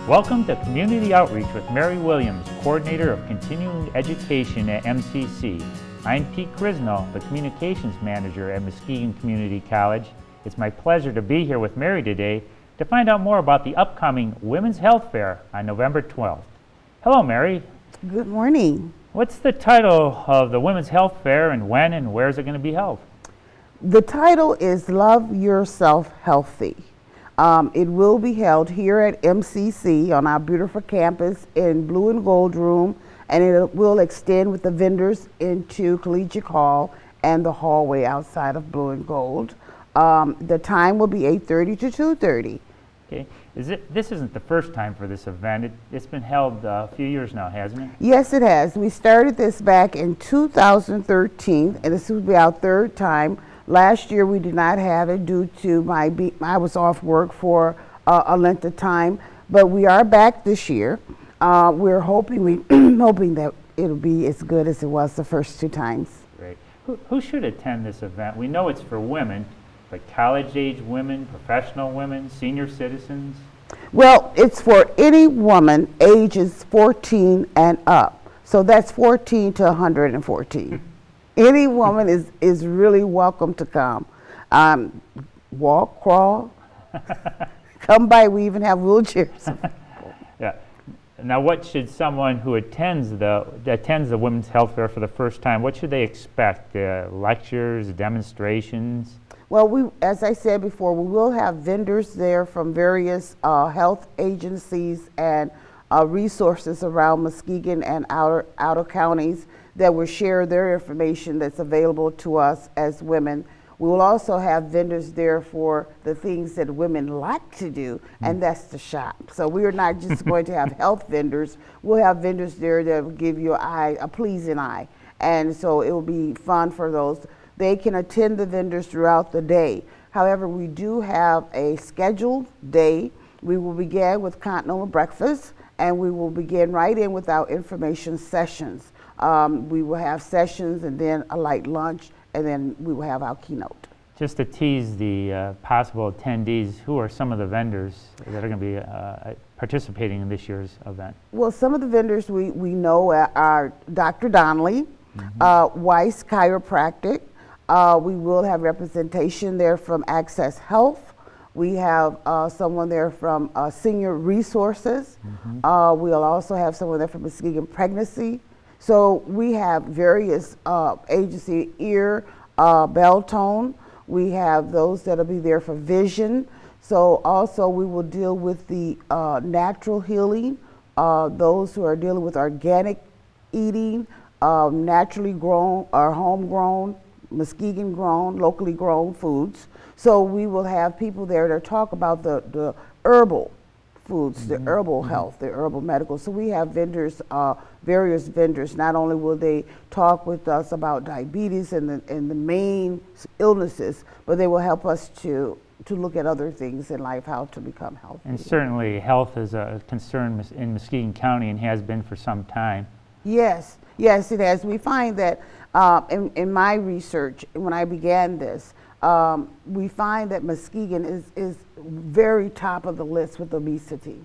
Welcome to Community Outreach with Mary Williams, Coordinator of Continuing Education at MCC. I'm Pete Grisno, the Communications Manager at Muskegon Community College. It's my pleasure to be here with Mary today to find out more about the upcoming Women's Health Fair on November 12th. Hello, Mary. Good morning. What's the title of the Women's Health Fair, and when and where is it going to be held? The title is Love Yourself Healthy. It will be held here at MCC on our beautiful campus in Blue and Gold Room, and it will extend with the vendors into Collegiate Hall and the hallway outside of Blue and Gold. The time will be 8:30 to 2:30. Okay. This isn't the first time for this event. It's been held a few years now, hasn't it? Yes, it has. We started this back in 2013, and this will be our third time. Last year we did not have it due to I was off work for a length of time, but we are back this year. We're hoping hoping that it'll be as good as it was the first two times. Great. Who should attend this event? We know it's for women, but college-age women, professional women, senior citizens? Well, it's for any woman ages 14 and up. So that's 14 to 114. Any woman is really welcome to come. Walk, crawl, come by. We even have wheelchairs. Yeah. Now, what should someone who attends the Women's Health Fair for the first time, what should they expect? Lectures, demonstrations? Well, as I said before, we will have vendors there from various health agencies and resources around Muskegon and outer counties that will share their information that's available to us as women. We will also have vendors there for the things that women like to do, and that's to shop. So we are not just going to have health vendors. We'll have vendors there that will give you a pleasing eye. And so it will be fun for those. They can attend the vendors throughout the day. However, we do have a scheduled day. We will begin with continental breakfast, and we will begin right in with our information sessions. We will have sessions and then a light lunch, and then we will have our keynote. Just to tease the possible attendees, who are some of the vendors that are going to be participating in this year's event? Well, some of the vendors we know are Dr. Donnelly, Weiss Chiropractic. We will have representation there from Access Health. We have someone there from Senior Resources. We'll also have someone there from Muskegon Pregnancy. So we have various agency, Belltone. We have those that'll be there for vision. So also we will deal with the natural healing, those who are dealing with organic eating, naturally grown or homegrown, Muskegon grown, locally grown foods. So we will have people there to talk about the herbal foods, the herbal health, the herbal medical. So we have vendors, various vendors. Not only will they talk with us about diabetes and the main illnesses, but they will help us to look at other things in life, how to become healthy. And certainly health is a concern in Muskegon County and has been for some time. Yes, it has. We find that in my research, when I began this, we find that Muskegon is very top of the list with obesity.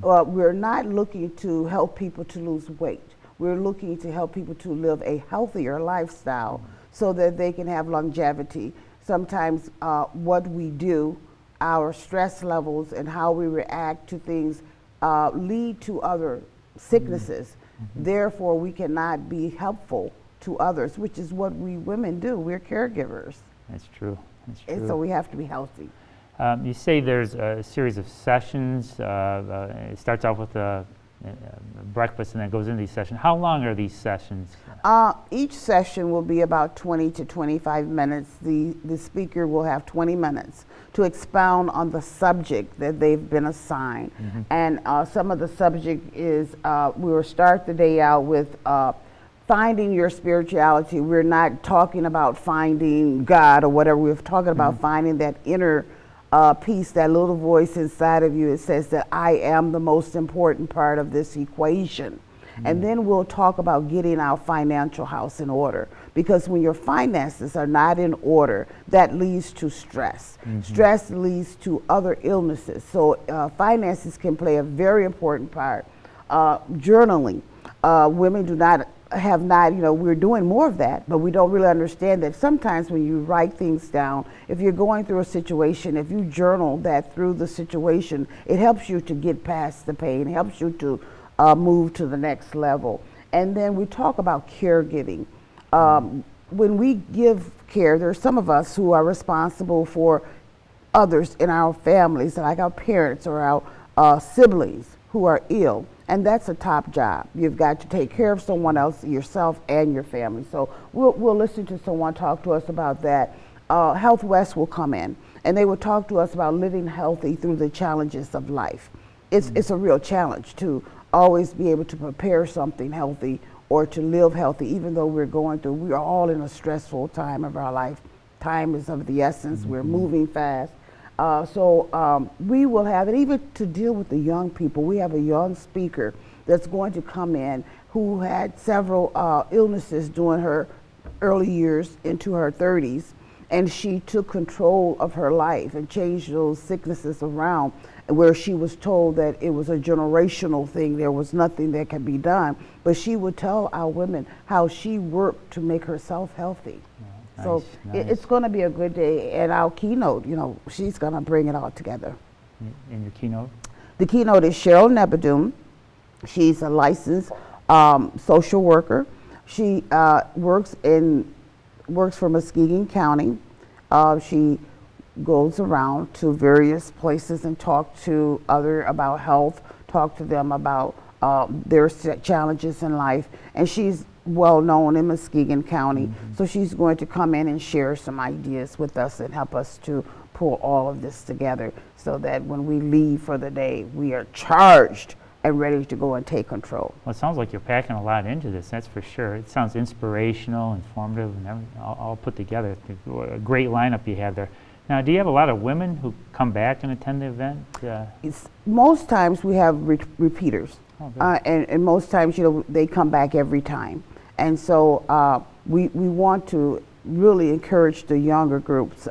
We're not looking to help people to lose weight. We're looking to help people to live a healthier lifestyle so that they can have longevity. Sometimes what we do, our stress levels and how we react to things lead to other sicknesses. Therefore, we cannot be helpful to others, which is what we women do. We're caregivers. That's true. And so we have to be healthy. You say there's a series of sessions. It starts off with a breakfast and then goes into these sessions. How long are these sessions? Each session will be about 20 to 25 minutes. The speaker will have 20 minutes to expound on the subject that they've been assigned. And some of the subject is, we will start the day out with finding your spirituality. We're not talking about finding God or whatever. We're talking about finding that inner peace, that little voice inside of you. It says that I am the most important part of this equation. And then we'll talk about getting our financial house in order. Because when your finances are not in order, that leads to stress. Stress leads to other illnesses. So finances can play a very important part. Journaling. Women have not, we're doing more of that, but we don't really understand that sometimes when you write things down, if you're going through a situation, if you journal that through the situation, it helps you to get past the pain, it helps you to move to the next level. And then we talk about caregiving. When we give care, there's some of us who are responsible for others in our families, like our parents or our siblings who are ill. And that's a top job. You've got to take care of someone else, yourself and your family. So we'll listen to someone talk to us about that. Health West will come in and they will talk to us about living healthy through the challenges of life. It's a real challenge to always be able to prepare something healthy or to live healthy, even though we are all in a stressful time of our life. Time is of the essence. We're moving fast. So we will have it, even to deal with the young people. We have a young speaker that's going to come in who had several illnesses during her early years into her 30s, and she took control of her life and changed those sicknesses around, where she was told that it was a generational thing, there was nothing that could be done, but she would tell our women how she worked to make herself healthy. Nice, so nice. It's going to be a good day, and our keynote, she's going to bring it all together. In your keynote? The keynote is Cheryl Nebedoom. She's a licensed social worker. She works for Muskegon County. She goes around to various places and talk to about health, talk to them about their challenges in life, and she's well known in Muskegon County. So she's going to come in and share some ideas with us and help us to pull all of this together so that when we leave for the day, we are charged and ready to go and take control. Well, it sounds like you're packing a lot into this, that's for sure. It sounds inspirational, informative, and everything, all put together. A great lineup you have there. Now, do you have a lot of women who come back and attend the event? Most times we have repeaters. Oh, good. And most times, they come back every time. And so we want to really encourage the younger groups,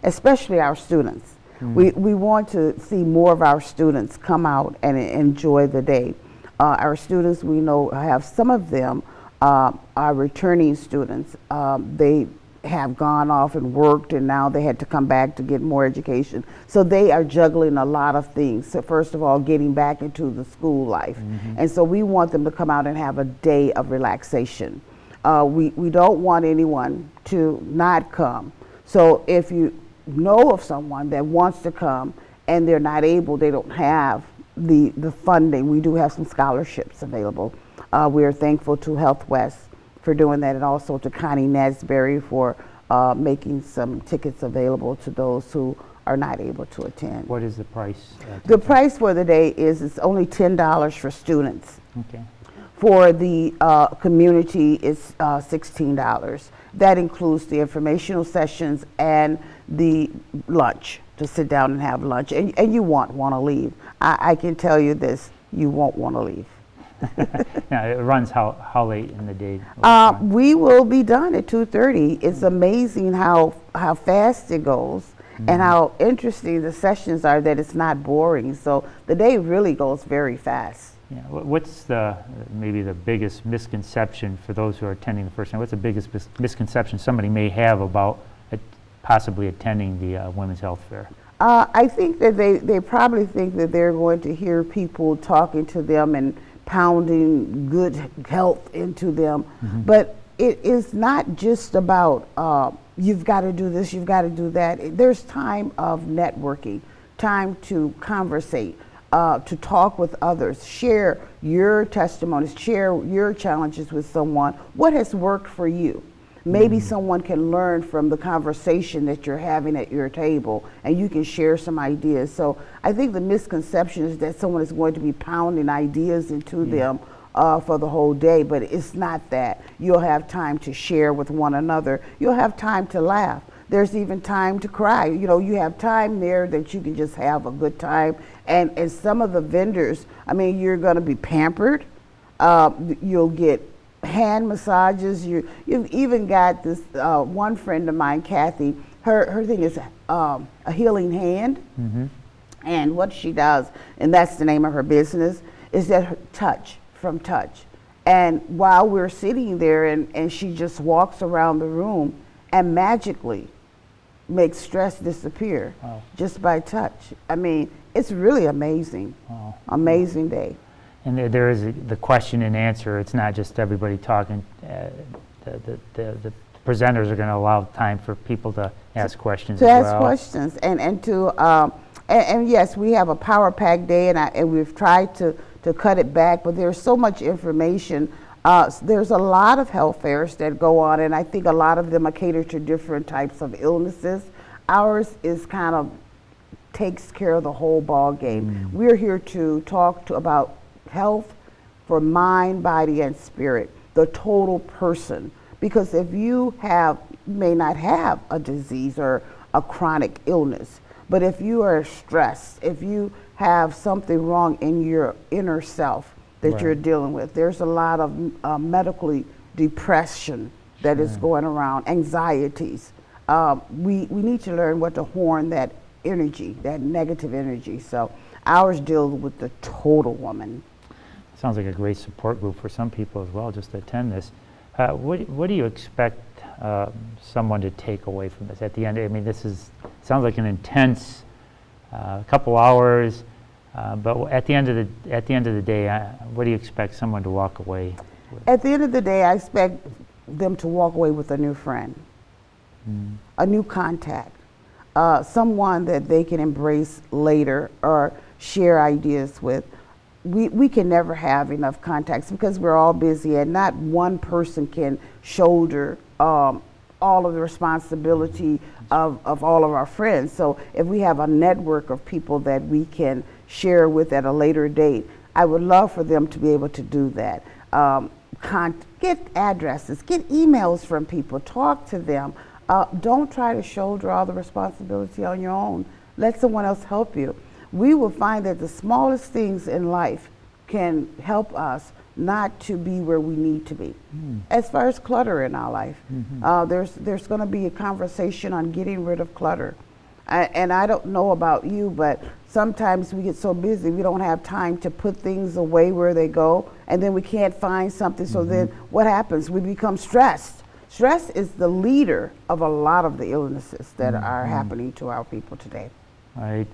especially our students. We want to see more of our students come out and enjoy the day. Our students, we know, have some of them are returning students. They have gone off and worked, and now they had to come back to get more education. So they are juggling a lot of things. So first of all, getting back into the school life. And so we want them to come out and have a day of relaxation. We don't want anyone to not come. So if you know of someone that wants to come and they're not able, they don't have the funding, we do have some scholarships available. We are thankful to Health West for doing that, and also to Connie Nesberry for making some tickets available to those who are not able to attend. What is the price? The price for the day it's only $10 for students. Okay. For the community, it's $16. That includes the informational sessions and the lunch, to sit down and have lunch. And you won't want to leave. I can tell you this, you won't want to leave. Now, it runs how late in the day? We will be done at 2:30. It's amazing how fast it goes and how interesting the sessions are, that it's not boring. So the day really goes very fast. Yeah. What's maybe the biggest misconception for those who are attending the first time? What's the biggest misconception somebody may have about possibly attending the Women's Health Fair? I think that they probably think that they're going to hear people talking to them and pounding good health into them. But it is not just about you've got to do this, you've got to do that. There's time of networking, time to conversate, to talk with others, share your testimonies, share your challenges with someone. What has worked for you? Maybe someone can learn from the conversation that you're having at your table, and you can share some ideas. So I think the misconception is that someone is going to be pounding ideas into them for the whole day, but it's not that. You'll have time to share with one another. You'll have time to laugh. There's even time to cry. You have time there that you can just have a good time. And some of the vendors, you're going to be pampered. You'll get hand massages. You've even got this one friend of mine, Kathy. Her thing is a healing hand. And what she does, and that's the name of her business, is that her touch. And while we're sitting there and she just walks around the room and magically makes stress disappear just by touch. I mean, it's really amazing. Amazing day. And there is the question and answer. It's not just everybody talking. The presenters are going to allow time for people to ask questions as well. To ask questions and yes, we have a power pack day, and we've tried to cut it back, but there's so much information. There's a lot of health fairs that go on, and I think a lot of them are catered to different types of illnesses. Ours is kind of takes care of the whole ball game. We're here to talk about health for mind, body, and spirit, the total person. Because if you may not have a disease or a chronic illness, but if you are stressed, if you have something wrong in your inner self that you're dealing with, there's a lot of medically depression that is going around, anxieties. We need to learn what to horn that energy, that negative energy. So ours deals with the total woman. Sounds like a great support group for some people as well, just to attend this. What do you expect someone to take away from this at the end? I mean, sounds like an intense couple hours, but at the end of the day, what do you expect someone to walk away with? At the end of the day, I expect them to walk away with a new friend, a new contact, someone that they can embrace later or share ideas with. We can never have enough contacts because we're all busy, and not one person can shoulder all of the responsibility of all of our friends. So if we have a network of people that we can share with at a later date, I would love for them to be able to do that. Get addresses, get emails from people, talk to them. Don't try to shoulder all the responsibility on your own. Let someone else help you. We will find that the smallest things in life can help us not to be where we need to be. As far as clutter in our life, there's going to be a conversation on getting rid of clutter. And I don't know about you, but sometimes we get so busy we don't have time to put things away where they go, and then we can't find something. So then what happens? We become stressed. Stress is the leader of a lot of the illnesses that are happening to our people today. Right.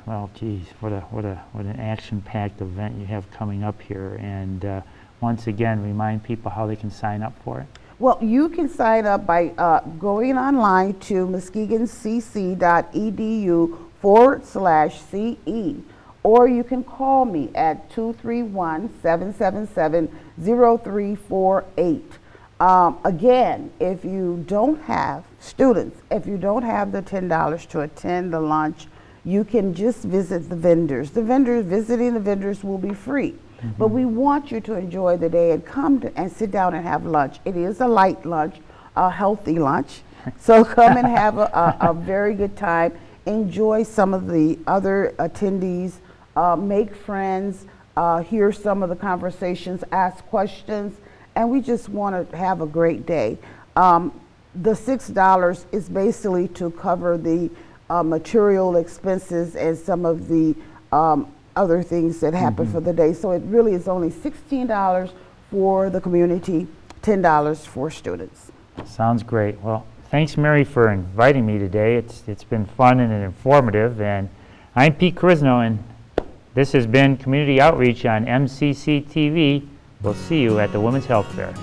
Well, geez, what an action-packed event you have coming up here. And once again, remind people how they can sign up for it. Well, you can sign up by going online to muskegoncc.edu/CE, or you can call me at 231-777-0348. Again, if you don't have students, if you don't have the $10 to attend the lunch, you can just visit the vendors. Visiting the vendors will be free. But we want you to enjoy the day and come and sit down and have lunch. It is a light lunch, a healthy lunch. So come and have a very good time. Enjoy some of the other attendees, make friends, hear some of the conversations, ask questions, and we just want to have a great day. The $6 is basically to cover the material expenses and some of the other things that happen for the day. So it really is only $16 for the community, $10 for students. Sounds great. Well, thanks, Mary, for inviting me today. It's been fun and informative. And I'm Pete Carisno, and this has been Community Outreach on MCC TV. We'll see you at the Women's Health Fair.